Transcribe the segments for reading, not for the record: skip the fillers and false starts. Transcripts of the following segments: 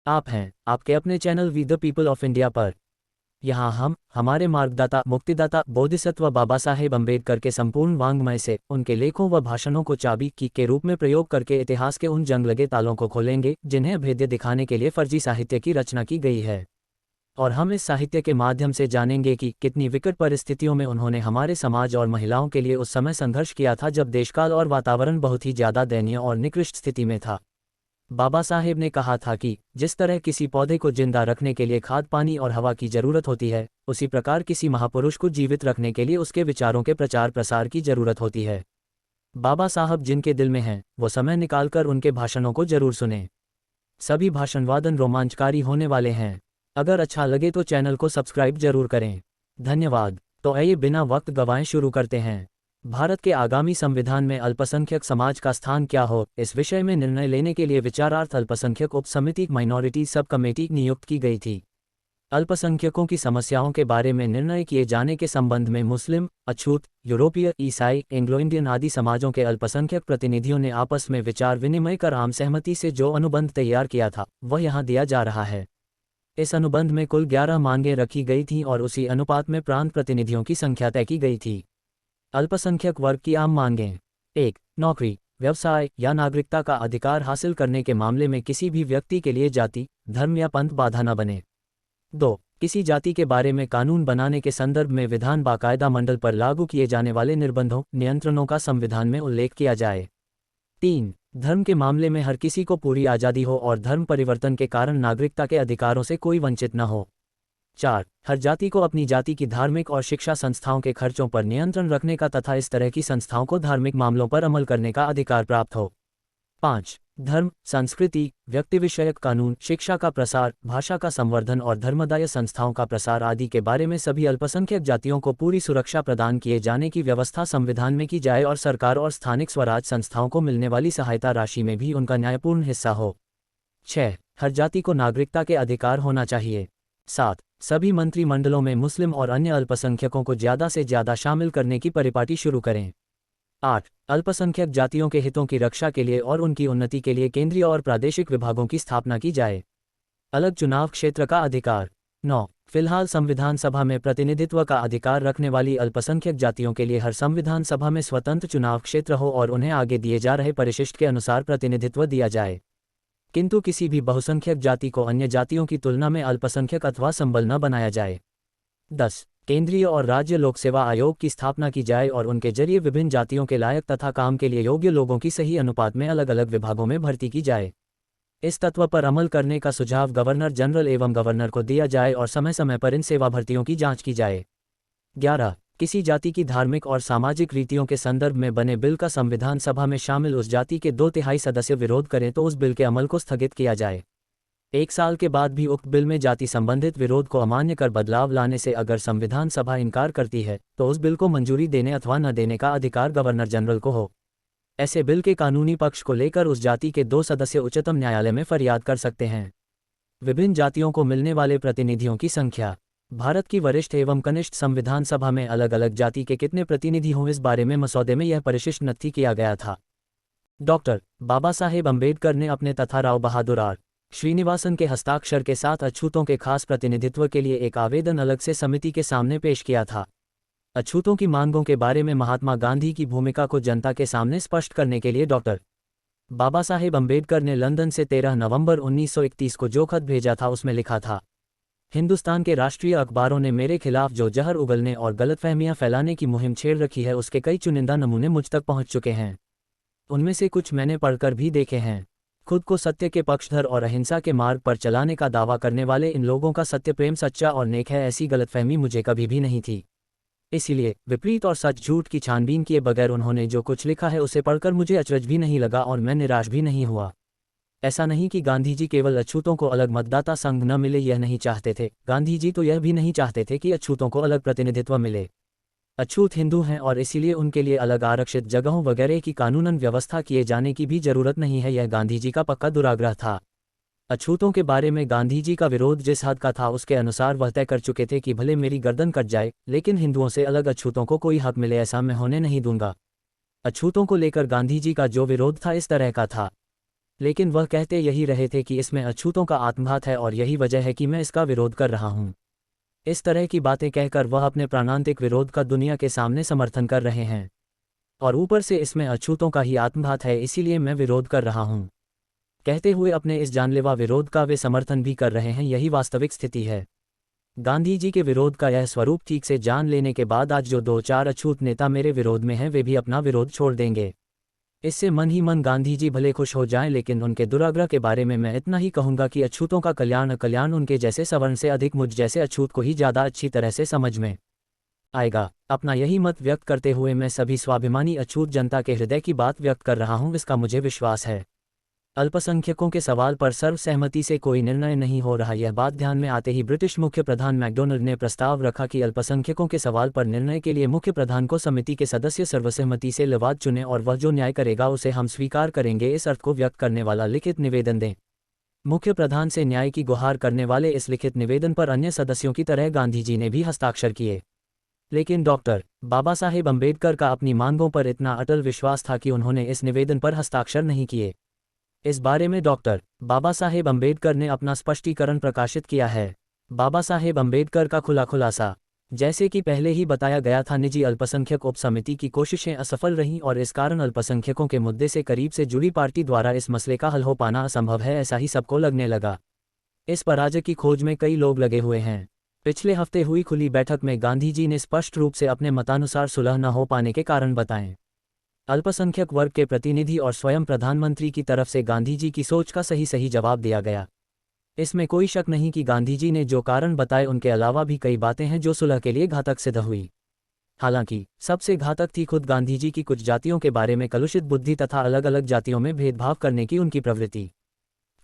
आप हैं आपके अपने channel we the people of India पर। यहाँ हम हमारे मार्गदाता मुक्तिदाता बोधिसत्व बाबा साहेब अम्बेडकर के संपूर्ण वाङ्मय से उनके लेखों व भाषणों को चाबी की के रूप में प्रयोग करके इतिहास के उन जंग लगे तालों को खोलेंगे जिन्हें अभेद्य दिखाने के लिए फर्जी साहित्य की रचना की गई है। और हम इस साहित्य के माध्यम से जानेंगे कि कितनी विकट परिस्थितियों में उन्होंने हमारे समाज और महिलाओं के लिए उस समय संघर्ष किया था जब देशकाल और वातावरण बहुत ही ज़्यादा दयनीय और निकृष्ट स्थिति में था। बाबा साहेब ने कहा था कि जिस तरह किसी पौधे को जिंदा रखने के लिए खाद पानी और हवा की जरूरत होती है, उसी प्रकार किसी महापुरुष को जीवित रखने के लिए उसके विचारों के प्रचार प्रसार की जरूरत होती है। बाबा साहब जिनके दिल में हैं, वो समय निकालकर उनके भाषणों को जरूर सुनें। सभी भाषण वादन रोमांचकारी होने वाले हैं। अगर अच्छा लगे तो चैनल को सब्सक्राइब जरूर करें। धन्यवाद। तो आइए बिना वक्त गंवाए शुरू करते हैं। भारत के आगामी संविधान में अल्पसंख्यक समाज का स्थान क्या हो, इस विषय में निर्णय लेने के लिए विचारार्थ अल्पसंख्यक उप समिति माइनॉरिटी सब कमेटी नियुक्त की गई थी। अल्पसंख्यकों की समस्याओं के बारे में निर्णय किए जाने के संबंध में मुस्लिम, अछूत, यूरोपीय, ईसाई, एंग्लो इंडियन आदि समाजों के अल्पसंख्यक प्रतिनिधियों ने आपस में विचार विनिमय कर आम सहमति से जो अनुबंध तैयार किया था वह यहाँ दिया जा रहा है। इस अनुबंध में कुल 11 मांगें रखी गई थीं और उसी अनुपात में प्रांत प्रतिनिधियों की संख्या तय की गई थी। अल्पसंख्यक वर्ग की आम मांगें। 1. नौकरी, व्यवसाय या नागरिकता का अधिकार हासिल करने के मामले में किसी भी व्यक्ति के लिए जाति, धर्म या पंथ बाधा न बने। 2. किसी जाति के बारे में कानून बनाने के संदर्भ में विधान बाकायदा मंडल पर लागू किए जाने वाले निर्बंधों, नियंत्रणों का संविधान में उल्लेख किया जाए। 3. धर्म के मामले में हर किसी को पूरी आज़ादी हो और धर्म परिवर्तन के कारण नागरिकता के अधिकारों से कोई वंचित न हो। 4. हर जाति को अपनी जाति की धार्मिक और शिक्षा संस्थाओं के खर्चों पर नियंत्रण रखने का तथा इस तरह की संस्थाओं को धार्मिक मामलों पर अमल करने का अधिकार प्राप्त हो। 5. धर्म, संस्कृति, व्यक्ति विषयक कानून, शिक्षा का प्रसार, भाषा का संवर्धन और धर्मदाय संस्थाओं का प्रसार आदि के बारे में सभी अल्पसंख्यक जातियों को पूरी सुरक्षा प्रदान किए जाने की व्यवस्था संविधान में की जाए और सरकार और स्थानिक स्वराज संस्थाओं को मिलने वाली सहायता राशि में भी उनका न्यायपूर्ण हिस्सा हो। 6. हर जाति को नागरिकता के अधिकार होना चाहिए। 7. सभी मंत्रिमंडलों में मुस्लिम और अन्य अल्पसंख्यकों को ज़्यादा से ज़्यादा शामिल करने की परिपाटी शुरू करें। 8. अल्पसंख्यक जातियों के हितों की रक्षा के लिए और उनकी उन्नति के लिए केंद्रीय और प्रादेशिक विभागों की स्थापना की जाए। अलग चुनाव क्षेत्र का अधिकार। 9. फिलहाल संविधान सभा में प्रतिनिधित्व का अधिकार रखने वाली अल्पसंख्यक जातियों के लिए हर संविधान सभा में स्वतंत्र चुनाव क्षेत्र हो और उन्हें आगे दिए जा रहे परिशिष्ट के अनुसार प्रतिनिधित्व दिया जाए, किंतु किसी भी बहुसंख्यक जाति को अन्य जातियों की तुलना में अल्पसंख्यक अथवा संबल न बनाया जाए। 10. केंद्रीय और राज्य लोक सेवा आयोग की स्थापना की जाए और उनके जरिए विभिन्न जातियों के लायक तथा काम के लिए योग्य लोगों की सही अनुपात में अलग अलग विभागों में भर्ती की जाए। इस तत्व पर अमल करने का सुझाव गवर्नर जनरल एवं गवर्नर को दिया जाए और समय समय पर इन सेवा भर्तियों की जांच की जाए। 11. किसी जाति की धार्मिक और सामाजिक रीतियों के संदर्भ में बने बिल का संविधान सभा में शामिल उस जाति के 2/3 सदस्य विरोध करें तो उस बिल के अमल को स्थगित किया जाए। 1 साल के बाद भी उक्त बिल में जाति संबंधित विरोध को अमान्य कर बदलाव लाने से अगर संविधान सभा इनकार करती है तो उस बिल को मंजूरी देने अथवा न देने का अधिकार गवर्नर जनरल को हो। ऐसे बिल के कानूनी पक्ष को लेकर उस जाति के 2 सदस्य उच्चतम न्यायालय में फरियाद कर सकते हैं। विभिन्न जातियों को मिलने वाले प्रतिनिधियों की संख्या। भारत की वरिष्ठ एवं कनिष्ठ संविधान सभा में अलग अलग जाति के कितने प्रतिनिधि हों, इस बारे में मसौदे में यह परिशिष्ट नक्की किया गया था। डॉक्टर बाबा साहेब अम्बेडकर ने अपने तथा राव बहादुर आर श्रीनिवासन के हस्ताक्षर के साथ अछूतों के खास प्रतिनिधित्व के लिए एक आवेदन अलग से समिति के सामने पेश किया था। अछूतों की मांगों के बारे में महात्मा गांधी की भूमिका को जनता के सामने स्पष्ट करने के लिए डॉक्टर बाबा साहेब अम्बेडकर ने लंदन से 13 नवंबर 1931 को जो खत भेजा था उसमें लिखा था, हिंदुस्तान के राष्ट्रीय अखबारों ने मेरे खिलाफ जो जहर उगलने और गलतफहमियां फैलाने की मुहिम छेड़ रखी है उसके कई चुनिंदा नमूने मुझ तक पहुंच चुके हैं। उनमें से कुछ मैंने पढ़कर भी देखे हैं। खुद को सत्य के पक्षधर और अहिंसा के मार्ग पर चलाने का दावा करने वाले इन लोगों का सत्य प्रेम सच्चा और नेक है, ऐसी गलतफहमी मुझे कभी भी नहीं थी। इसीलिए विपरीत और सच झूठ की छानबीन किए बगैर उन्होंने जो कुछ लिखा है उसे पढ़कर मुझे अचरज भी नहीं लगा और मैं निराश भी नहीं हुआ। ऐसा नहीं कि गांधी जी केवल अछूतों को अलग मतदाता संघ न मिले यह नहीं चाहते थे, गांधी जी तो यह भी नहीं चाहते थे कि अछूतों को अलग प्रतिनिधित्व मिले। अछूत हिंदू हैं और इसीलिए उनके लिए अलग आरक्षित जगहों वगैरह की कानूनन व्यवस्था किए जाने की भी जरूरत नहीं है, यह गांधी जी का पक्का दुराग्रह था। अछूतों के बारे में गांधी जी का विरोध जिस हद का था उसके अनुसार वह तय कर चुके थे कि भले मेरी गर्दन कट जाए लेकिन हिंदुओं से अलग अछूतों को कोई हक मिले ऐसा मैं होने नहीं दूंगा। अछूतों को लेकर गांधी जी का जो विरोध था इस तरह का था, लेकिन वह कहते यही रहे थे कि इसमें अछूतों का आत्मघात है और यही वजह है कि मैं इसका विरोध कर रहा हूँ। इस तरह की बातें कहकर वह अपने प्राणांतिक विरोध का दुनिया के सामने समर्थन कर रहे हैं। और ऊपर से इसमें अछूतों का ही आत्मघात है, इसीलिए मैं विरोध कर रहा हूँ कहते हुए अपने इस जानलेवा विरोध का वे समर्थन भी कर रहे हैं। यही वास्तविक स्थिति है। गांधी जी के विरोध का यह स्वरूप ठीक से जान लेने के बाद आज जो 2-4 अछूत नेता मेरे विरोध में हैं वे भी अपना विरोध छोड़ देंगे। इससे मन ही मन गांधी जी भले खुश हो जाएं, लेकिन उनके दुराग्रह के बारे में मैं इतना ही कहूंगा कि अछूतों का कल्याण उनके जैसे सवर्ण से अधिक मुझ जैसे अछूत को ही ज़्यादा अच्छी तरह से समझ में आएगा। अपना यही मत व्यक्त करते हुए मैं सभी स्वाभिमानी अछूत जनता के हृदय की बात व्यक्त कर रहा हूं, इसका मुझे विश्वास है। अल्पसंख्यकों के सवाल पर सर्वसहमति से कोई निर्णय नहीं हो रहा। यह बात ध्यान में आते ही ब्रिटिश मुख्य प्रधान मैकडोनल्ड ने प्रस्ताव रखा कि अल्पसंख्यकों के सवाल पर निर्णय के लिए मुख्य प्रधान को समिति के सदस्य सर्वसहमति से विवाद चुने और वह जो न्याय करेगा उसे हम स्वीकार करेंगे, इस अर्थ को व्यक्त करने वाला लिखित निवेदन दें। मुख्य प्रधान से न्याय की गुहार करने वाले इस लिखित निवेदन पर अन्य सदस्यों की तरह गांधी जी ने भी हस्ताक्षर किए। लेकिन डॉक्टर बाबा साहेब अम्बेडकर का अपनी मांगों पर इतना अटल विश्वास था कि उन्होंने इस निवेदन पर हस्ताक्षर नहीं किए। इस बारे में डॉक्टर बाबा साहेब अम्बेडकर ने अपना स्पष्टीकरण प्रकाशित किया है। बाबा साहेब अम्बेडकर का खुला खुलासा। जैसे कि पहले ही बताया गया था, निजी अल्पसंख्यक उप समिति की कोशिशें असफल रहीं और इस कारण अल्पसंख्यकों के मुद्दे से करीब से जुड़ी पार्टी द्वारा इस मसले का हल हो पाना असंभव है, ऐसा ही सबको लगने लगा। इस पराजय की खोज में कई लोग लगे हुए हैं। पिछले हफ्ते हुई खुली बैठक में गांधी जी ने स्पष्ट रूप से अपने मतानुसार सुलह न हो पाने के कारण बताएं। अल्पसंख्यक वर्ग के प्रतिनिधि और स्वयं प्रधानमंत्री की तरफ से गांधी जी की सोच का सही जवाब दिया गया। इसमें कोई शक नहीं कि गांधी जी ने जो कारण बताए उनके अलावा भी कई बातें हैं जो सुलह के लिए घातक सिद्ध हुई। हालांकि सबसे घातक थी खुद गांधी जी की कुछ जातियों के बारे में कलुषित बुद्धि तथा अलग अलग जातियों में भेदभाव करने की उनकी प्रवृत्ति।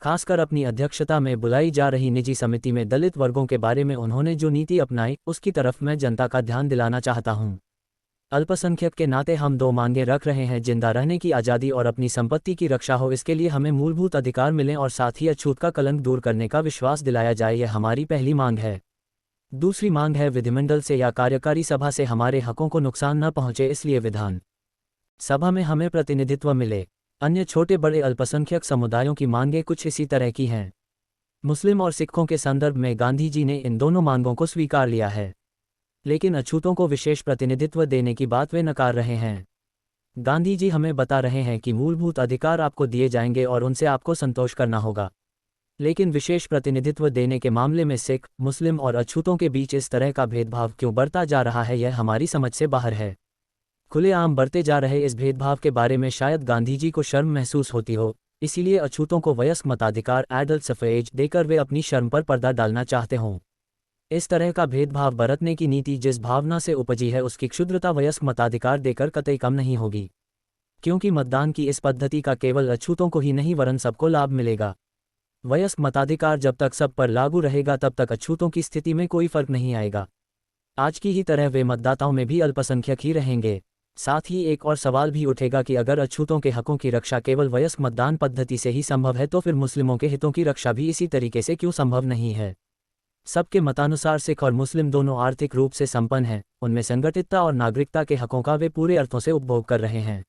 खासकर अपनी अध्यक्षता में बुलाई जा रही निजी समिति में दलित वर्गों के बारे में उन्होंने जो नीति अपनाई उसकी तरफ मैं जनता का ध्यान दिलाना चाहता हूं। अल्पसंख्यक के नाते हम 2 मांगें रख रहे हैं, जिंदा रहने की आज़ादी और अपनी संपत्ति की रक्षा हो। इसके लिए हमें मूलभूत अधिकार मिलें और साथ ही अछूत का कलंक दूर करने का विश्वास दिलाया जाए, यह हमारी पहली मांग है। दूसरी मांग है विधिमंडल से या कार्यकारी सभा से हमारे हकों को नुकसान न पहुंचे, इसलिए विधान सभा में हमें प्रतिनिधित्व मिले। अन्य छोटे बड़े अल्पसंख्यक समुदायों की मांगें कुछ इसी तरह की हैं। मुस्लिम और सिखों के संदर्भ में गांधी जी ने इन दोनों मांगों को स्वीकार लिया है, लेकिन अछूतों को विशेष प्रतिनिधित्व देने की बात वे नकार रहे हैं। गांधी जी हमें बता रहे हैं कि मूलभूत अधिकार आपको दिए जाएंगे और उनसे आपको संतोष करना होगा, लेकिन विशेष प्रतिनिधित्व देने के मामले में सिख, मुस्लिम और अछूतों के बीच इस तरह का भेदभाव क्यों बढ़ता जा रहा है, यह हमारी समझ से बाहर है। खुलेआम बढ़ते जा रहे इस भेदभाव के बारे में शायद गांधी जी को शर्म महसूस होती हो, इसीलिए अछूतों को वयस्क मताधिकार एडल्ट सफरेज देकर वे अपनी शर्म पर पर्दा डालना चाहते हों। इस तरह का भेदभाव बरतने की नीति जिस भावना से उपजी है उसकी क्षुद्रता वयस्क मताधिकार देकर कतई कम नहीं होगी, क्योंकि मतदान की इस पद्धति का केवल अछूतों को ही नहीं वरन सबको लाभ मिलेगा। वयस्क मताधिकार जब तक सब पर लागू रहेगा तब तक अछूतों की स्थिति में कोई फर्क नहीं आएगा। आज की ही तरह वे मतदाताओं में भी अल्पसंख्यक ही रहेंगे। साथ ही एक और सवाल भी उठेगा कि अगर अछूतों के हकों की रक्षा केवल वयस्क मतदान पद्धति से ही संभव है तो फिर मुस्लिमों के हितों की रक्षा भी इसी तरीके से क्यों संभव नहीं है। सबके मतानुसार सिख और मुस्लिम दोनों आर्थिक रूप से संपन्न हैं, उनमें संगठितता और नागरिकता के हकों का वे पूरे अर्थों से उपभोग कर रहे हैं।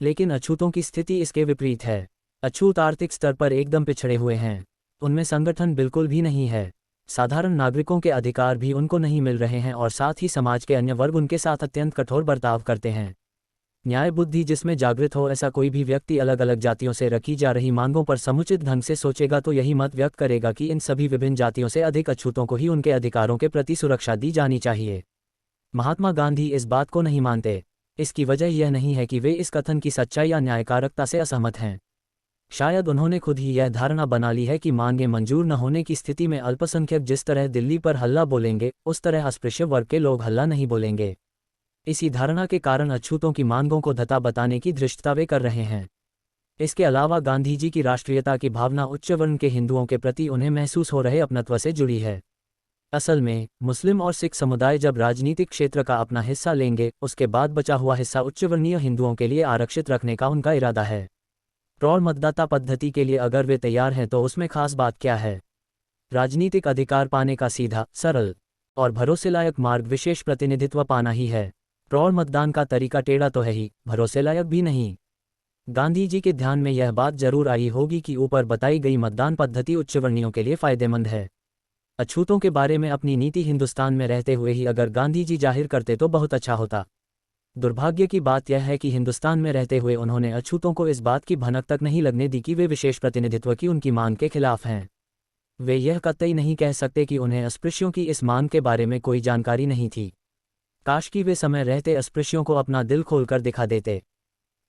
लेकिन अछूतों की स्थिति इसके विपरीत है। अछूत आर्थिक स्तर पर एकदम पिछड़े हुए हैं, उनमें संगठन बिल्कुल भी नहीं है, साधारण नागरिकों के अधिकार भी उनको नहीं मिल रहे हैं और साथ ही समाज के अन्य वर्ग उनके साथ अत्यंत कठोर बर्ताव करते हैं। न्याय बुद्धि जिसमें जागृत हो ऐसा कोई भी व्यक्ति अलग अलग जातियों से रखी जा रही मांगों पर समुचित ढंग से सोचेगा तो यही मत व्यक्त करेगा कि इन सभी विभिन्न जातियों से अधिक अछूतों को ही उनके अधिकारों के प्रति सुरक्षा दी जानी चाहिए। महात्मा गांधी इस बात को नहीं मानते। इसकी वजह यह नहीं है कि वे इस कथन की सच्चाई या न्यायकारकता से असहमत हैं। शायद उन्होंने खुद ही यह धारणा बना ली है कि मांगें मंजूर न होने की स्थिति में अल्पसंख्यक जिस तरह दिल्ली पर हल्ला बोलेंगे उस तरह अस्पृश्य वर्ग के लोग हल्ला नहीं बोलेंगे। इसी धारणा के कारण अछूतों की मांगों को धता बताने की धृष्टता वे कर रहे हैं। इसके अलावा गांधी जी की राष्ट्रीयता की भावना उच्च वर्ण के हिंदुओं के प्रति उन्हें महसूस हो रहे अपनत्व से जुड़ी है। असल में मुस्लिम और सिख समुदाय जब राजनीतिक क्षेत्र का अपना हिस्सा लेंगे उसके बाद बचा हुआ हिस्सा उच्चवर्णीय हिंदुओं के लिए आरक्षित रखने का उनका इरादा है। प्रौढ़ मतदाता पद्धति के लिए अगर वे तैयार हैं तो उसमें खास बात क्या है। राजनीतिक अधिकार पाने का सीधा, सरल और भरोसेलायक मार्ग विशेष प्रतिनिधित्व पाना ही है। प्रौढ़ मतदान का तरीका टेढ़ा तो है ही, भरोसेलायक भी नहीं। गांधी जी के ध्यान में यह बात जरूर आई होगी कि ऊपर बताई गई मतदान पद्धति उच्चवर्णीयों के लिए फायदेमंद है। अछूतों के बारे में अपनी नीति हिंदुस्तान में रहते हुए ही अगर गांधी जी जाहिर करते तो बहुत अच्छा होता। दुर्भाग्य की बात यह है कि हिंदुस्तान में रहते हुए उन्होंने अछूतों को इस बात की भनक तक नहीं लगने दी कि वे विशेष प्रतिनिधित्व की उनकी मांग के खिलाफ हैं। वे यह कतई नहीं कह सकते कि उन्हें अस्पृश्यों की इस मांग के बारे में कोई जानकारी नहीं थी। काश कि वे समय रहते अस्पृश्यों को अपना दिल खोलकर दिखा देते।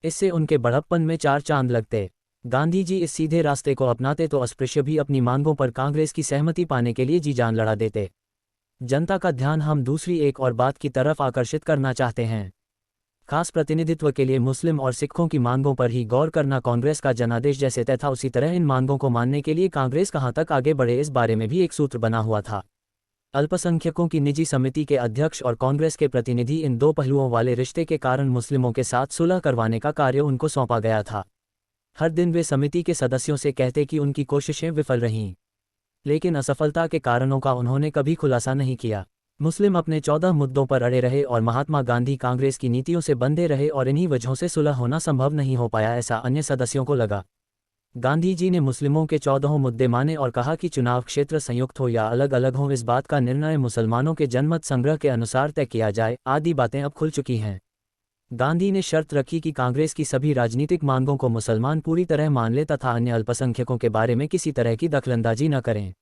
इससे उनके बड़प्पन में चार चांद लगते। गांधी जी इस सीधे रास्ते को अपनाते तो अस्पृश्य भी अपनी मांगों पर कांग्रेस की सहमति पाने के लिए जी जान लड़ा देते। जनता का ध्यान हम दूसरी एक और बात की तरफ आकर्षित करना चाहते हैं। खास प्रतिनिधित्व के लिए मुस्लिम और सिखों की मांगों पर ही गौर करना कांग्रेस का जनादेश जैसे तय था, उसी तरह इन मांगों को मानने के लिए कांग्रेस कहां तक आगे बढ़े इस बारे में भी एक सूत्र बना हुआ था। अल्पसंख्यकों की निजी समिति के अध्यक्ष और कांग्रेस के प्रतिनिधि इन दो पहलुओं वाले रिश्ते के कारण मुस्लिमों के साथ सुलह करवाने का कार्य उनको सौंपा गया था। हर दिन वे समिति के सदस्यों से कहते कि उनकी कोशिशें विफल रहीं, लेकिन असफलता के कारणों का उन्होंने कभी खुलासा नहीं किया। मुस्लिम अपने 14 मुद्दों पर अड़े रहे और महात्मा गांधी कांग्रेस की नीतियों से बंधे रहे और इन्हीं वजहों से सुलह होना संभव नहीं हो पाया, ऐसा अन्य सदस्यों को लगा। गांधी जी ने मुस्लिमों के 14 मुद्दे माने और कहा कि चुनाव क्षेत्र संयुक्त हो या अलग अलग हो, इस बात का निर्णय मुसलमानों के जनमत संग्रह के अनुसार तय किया जाए। आदि बातें अब खुल चुकी हैं। गांधी ने शर्त रखी कि कांग्रेस की सभी राजनीतिक मांगों को मुसलमान पूरी तरह मान ले तथा अन्य अल्पसंख्यकों के बारे में किसी तरह की दखलंदाजी न करें।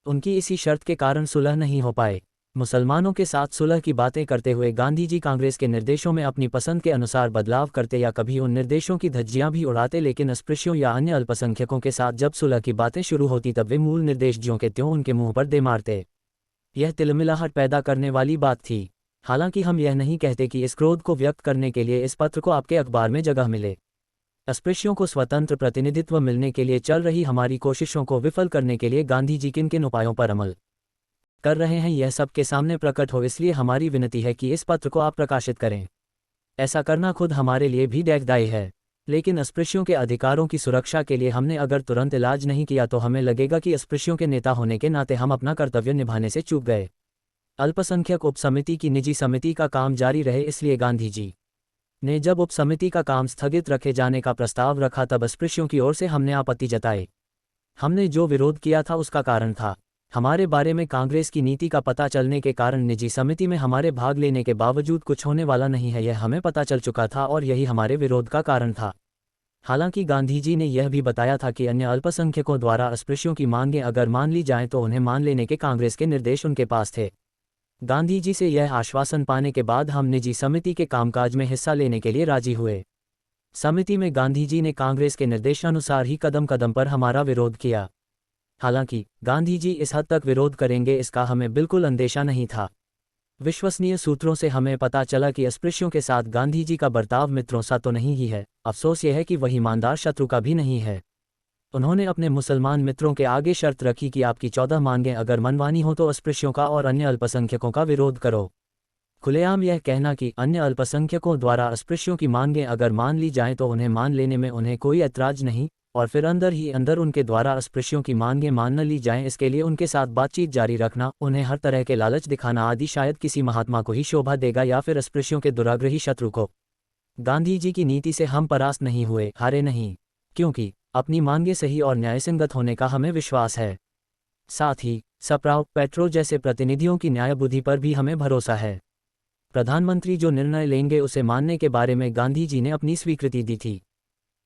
उनकी इसी शर्त के कारण सुलह नहीं हो पाए। मुसलमानों के साथ सुलह की बातें करते हुए गांधी जी कांग्रेस के निर्देशों में अपनी पसंद के अनुसार बदलाव करते या कभी उन निर्देशों की धज्जियां भी उड़ाते, लेकिन अस्पृश्यों या अन्य अल्पसंख्यकों के साथ जब सुलह की बातें शुरू होती तब वे मूल निर्देश ज्यों के त्यों उनके मुंह पर दे मारते। यह तिलमिलाहट पैदा करने वाली बात थी। हालांकि हम यह नहीं कहते कि इस क्रोध को व्यक्त करने के लिए इस पत्र को आपके अखबार में जगह मिले। अस्पृश्यों को स्वतंत्र प्रतिनिधित्व मिलने के लिए चल रही हमारी कोशिशों को विफल करने के लिए गांधी जी किन किन उपायों पर अमल कर रहे हैं यह सबके सामने प्रकट हो, इसलिए हमारी विनती है कि इस पत्र को आप प्रकाशित करें। ऐसा करना खुद हमारे लिए भी दायी है, लेकिन अस्पृश्यों के अधिकारों की सुरक्षा के लिए हमने अगर तुरंत इलाज नहीं किया तो हमें लगेगा कि अस्पृश्यों के नेता होने के नाते हम अपना कर्तव्य निभाने से चूक गए। अल्पसंख्यक उपसमिति की निजी समिति का काम जारी रहे, इसलिए गांधी जी ने जब उपसमिति का काम स्थगित रखे जाने का प्रस्ताव रखा तब अस्पृश्यों की ओर से हमने आपत्ति जताई। हमने जो विरोध किया था उसका कारण था हमारे बारे में कांग्रेस की नीति का पता चलने के कारण निजी समिति में हमारे भाग लेने के बावजूद कुछ होने वाला नहीं है, यह हमें पता चल चुका था और यही हमारे विरोध का कारण था। हालांकि गांधी जी ने यह भी बताया था कि अन्य अल्पसंख्यकों द्वारा अस्पृश्यों की मांगें अगर मान ली जाएं तो उन्हें मान लेने के कांग्रेस के निर्देश उनके पास थे। गांधी जी से यह आश्वासन पाने के बाद हम निजी समिति के कामकाज में हिस्सा लेने के लिए राजी हुए। समिति में गांधी जी ने कांग्रेस के निर्देशानुसार ही कदम कदम पर हमारा विरोध किया। हालांकि गांधी जी इस हद तक विरोध करेंगे इसका हमें बिल्कुल अंदेशा नहीं था। विश्वसनीय सूत्रों से हमें पता चला कि अस्पृश्यों के साथ गांधी जी का बर्ताव मित्रों सा तो नहीं ही है, अफसोस यह है कि वह ईमानदार शत्रु का भी नहीं है। उन्होंने अपने मुसलमान मित्रों के आगे शर्त रखी कि आपकी 14 मांगें अगर मनवानी हो तो अस्पृश्यों का और अन्य अल्पसंख्यकों का विरोध करो। खुलेआम यह कहना कि अन्य अल्पसंख्यकों द्वारा अस्पृश्यों की मांगें अगर मान ली जाएं तो उन्हें मान लेने में उन्हें कोई ऐतराज नहीं, और फिर अंदर ही अंदर उनके द्वारा अस्पृश्यों की मांगें मान न ली जाएं इसके लिए उनके साथ बातचीत जारी रखना, उन्हें हर तरह के लालच दिखाना आदि शायद किसी महात्मा को ही शोभा देगा या फिर अस्पृश्यों के दुराग्रही शत्रु को। गांधी जी की नीति से हम परास्त नहीं हुए, हारे नहीं, क्योंकि अपनी मांगें सही और न्यायसंगत होने का हमें विश्वास है। साथ ही सप्राव, पेट्रो जैसे प्रतिनिधियों की न्याय बुद्धि पर भी हमें भरोसा है। प्रधानमंत्री जो निर्णय लेंगे उसे मानने के बारे में गांधी जी ने अपनी स्वीकृति दी थी।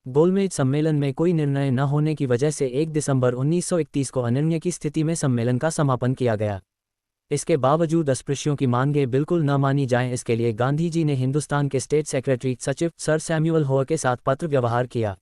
गोलमेज सम्मेलन में कोई निर्णय न होने की वजह से 1 दिसंबर 1931 को अनिर्णय की स्थिति में सम्मेलन का समापन किया गया। इसके बावजूद अस्पृश्यों की मांगें बिल्कुल न मानी जाएं इसके लिए गांधी जी ने हिंदुस्तान के स्टेट सेक्रेटरी सचिव सर सैमुअल होअर के साथ पत्र व्यवहार किया।